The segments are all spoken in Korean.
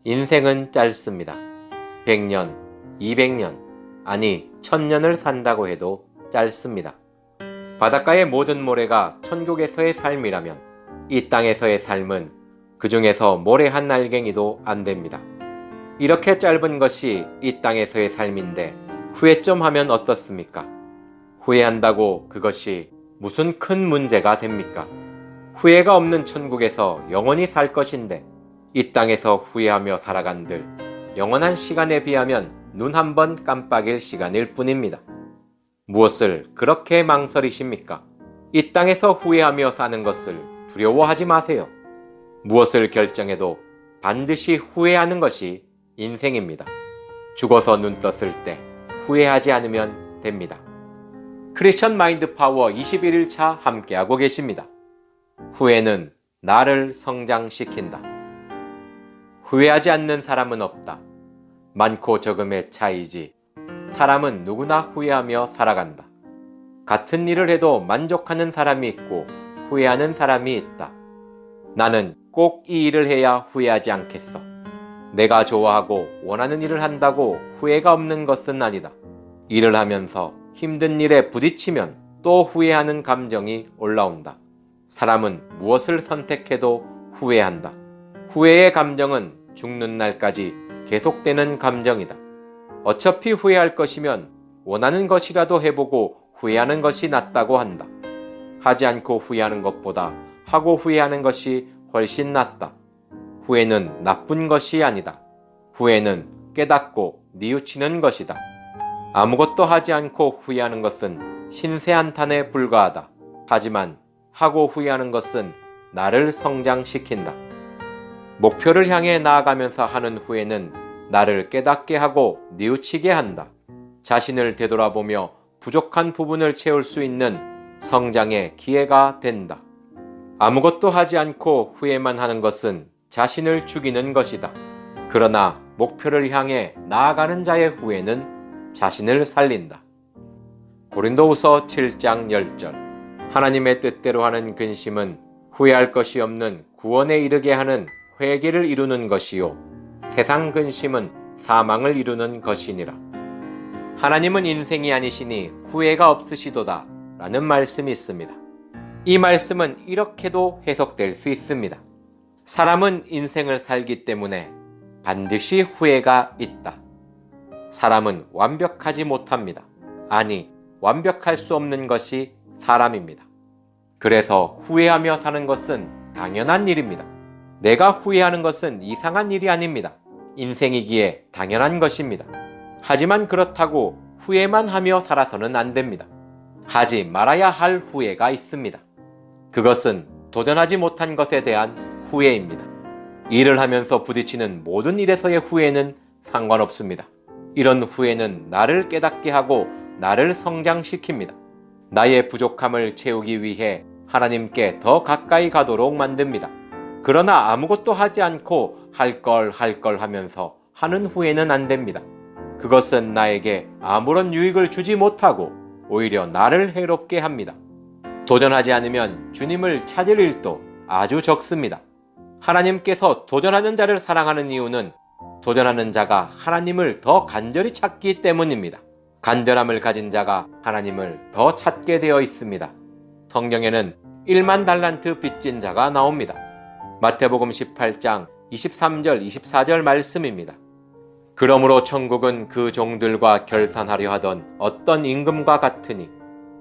인생은 짧습니다. 100년, 200년, 아니 1000년을 산다고 해도 짧습니다. 바닷가의 모든 모래가 천국에서의 삶이라면 이 땅에서의 삶은 그 중에서 모래 한 알갱이도 안 됩니다. 이렇게 짧은 것이 이 땅에서의 삶인데 후회 좀 하면 어떻습니까? 후회한다고 그것이 무슨 큰 문제가 됩니까? 후회가 없는 천국에서 영원히 살 것인데 이 땅에서 후회하며 살아간들 영원한 시간에 비하면 눈 한 번 깜빡일 시간일 뿐입니다. 무엇을 그렇게 망설이십니까? 이 땅에서 후회하며 사는 것을 두려워하지 마세요. 무엇을 결정해도 반드시 후회하는 것이 인생입니다. 죽어서 눈 떴을 때 후회하지 않으면 됩니다. 크리스천 마인드 파워 21일차 함께하고 계십니다. 후회는 나를 성장시킨다. 후회하지 않는 사람은 없다. 많고 적음의 차이지. 사람은 누구나 후회하며 살아간다. 같은 일을 해도 만족하는 사람이 있고 후회하는 사람이 있다. 나는 꼭 이 일을 해야 후회하지 않겠어. 내가 좋아하고 원하는 일을 한다고 후회가 없는 것은 아니다. 일을 하면서 힘든 일에 부딪히면 또 후회하는 감정이 올라온다. 사람은 무엇을 선택해도 후회한다. 후회의 감정은 죽는 날까지 계속되는 감정이다. 어차피 후회할 것이면 원하는 것이라도 해보고 후회하는 것이 낫다고 한다. 하지 않고 후회하는 것보다 하고 후회하는 것이 훨씬 낫다. 후회는 나쁜 것이 아니다. 후회는 깨닫고 뉘우치는 것이다. 아무것도 하지 않고 후회하는 것은 신세한탄에 불과하다. 하지만 하고 후회하는 것은 나를 성장시킨다. 목표를 향해 나아가면서 하는 후회는 나를 깨닫게 하고 뉘우치게 한다. 자신을 되돌아보며 부족한 부분을 채울 수 있는 성장의 기회가 된다. 아무것도 하지 않고 후회만 하는 것은 자신을 죽이는 것이다. 그러나 목표를 향해 나아가는 자의 후회는 자신을 살린다. 고린도후서 7장 10절. 하나님의 뜻대로 하는 근심은 후회할 것이 없는 구원에 이르게 하는 회개를 이루는 것이요 세상 근심은 사망을 이루는 것이니라. 하나님은 인생이 아니시니 후회가 없으시도다 라는 말씀이 있습니다. 이 말씀은 이렇게도 해석될 수 있습니다. 사람은 인생을 살기 때문에 반드시 후회가 있다. 사람은 완벽하지 못합니다. 아니, 완벽할 수 없는 것이 사람입니다. 그래서 후회하며 사는 것은 당연한 일입니다. 내가 후회하는 것은 이상한 일이 아닙니다. 인생이기에 당연한 것입니다. 하지만 그렇다고 후회만 하며 살아서는 안 됩니다. 하지 말아야 할 후회가 있습니다. 그것은 도전하지 못한 것에 대한 후회입니다. 일을 하면서 부딪히는 모든 일에서의 후회는 상관없습니다. 이런 후회는 나를 깨닫게 하고 나를 성장시킵니다. 나의 부족함을 채우기 위해 하나님께 더 가까이 가도록 만듭니다. 그러나 아무것도 하지 않고 할 걸 하면서 하는 후회는 안 됩니다. 그것은 나에게 아무런 유익을 주지 못하고 오히려 나를 해롭게 합니다. 도전하지 않으면 주님을 찾을 일도 아주 적습니다. 하나님께서 도전하는 자를 사랑하는 이유는 도전하는 자가 하나님을 더 간절히 찾기 때문입니다. 간절함을 가진 자가 하나님을 더 찾게 되어 있습니다. 성경에는 1만 달란트 빚진 자가 나옵니다. 마태복음 18장 23절 24절 말씀입니다. 그러므로 천국은 그 종들과 결산하려 하던 어떤 임금과 같으니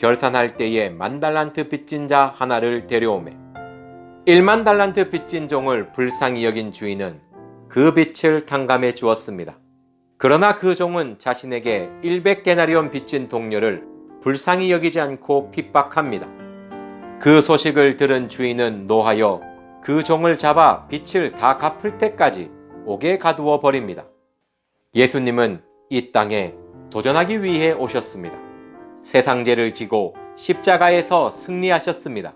결산할 때에 1만 달란트 빚진 자 하나를 데려오매 1만 달란트 빚진 종을 불쌍히 여긴 주인은 그 빚을 탕감해 주었습니다. 그러나 그 종은 자신에게 100데나리온 빚진 동료를 불쌍히 여기지 않고 핍박합니다. 그 소식을 들은 주인은 노하여 그 종을 잡아 빚을 다 갚을 때까지 옥에 가두어 버립니다. 예수님은 이 땅에 도전하기 위해 오셨습니다. 세상 죄를 지고 십자가에서 승리하셨습니다.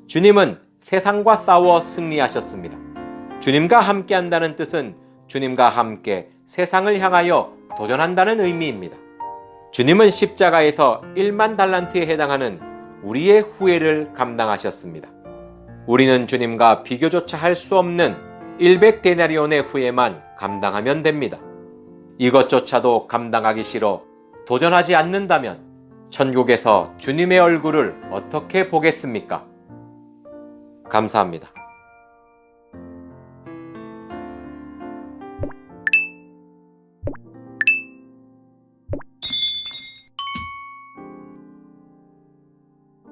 주님은 세상과 싸워 승리하셨습니다. 주님과 함께 한다는 뜻은 주님과 함께 세상을 향하여 도전한다는 의미입니다. 주님은 십자가에서 1만 달란트에 해당하는 우리의 후회를 감당하셨습니다. 우리는 주님과 비교조차 할 수 없는 100데나리온의 후회만 감당하면 됩니다. 이것조차도 감당하기 싫어 도전하지 않는다면 천국에서 주님의 얼굴을 어떻게 보겠습니까? 감사합니다.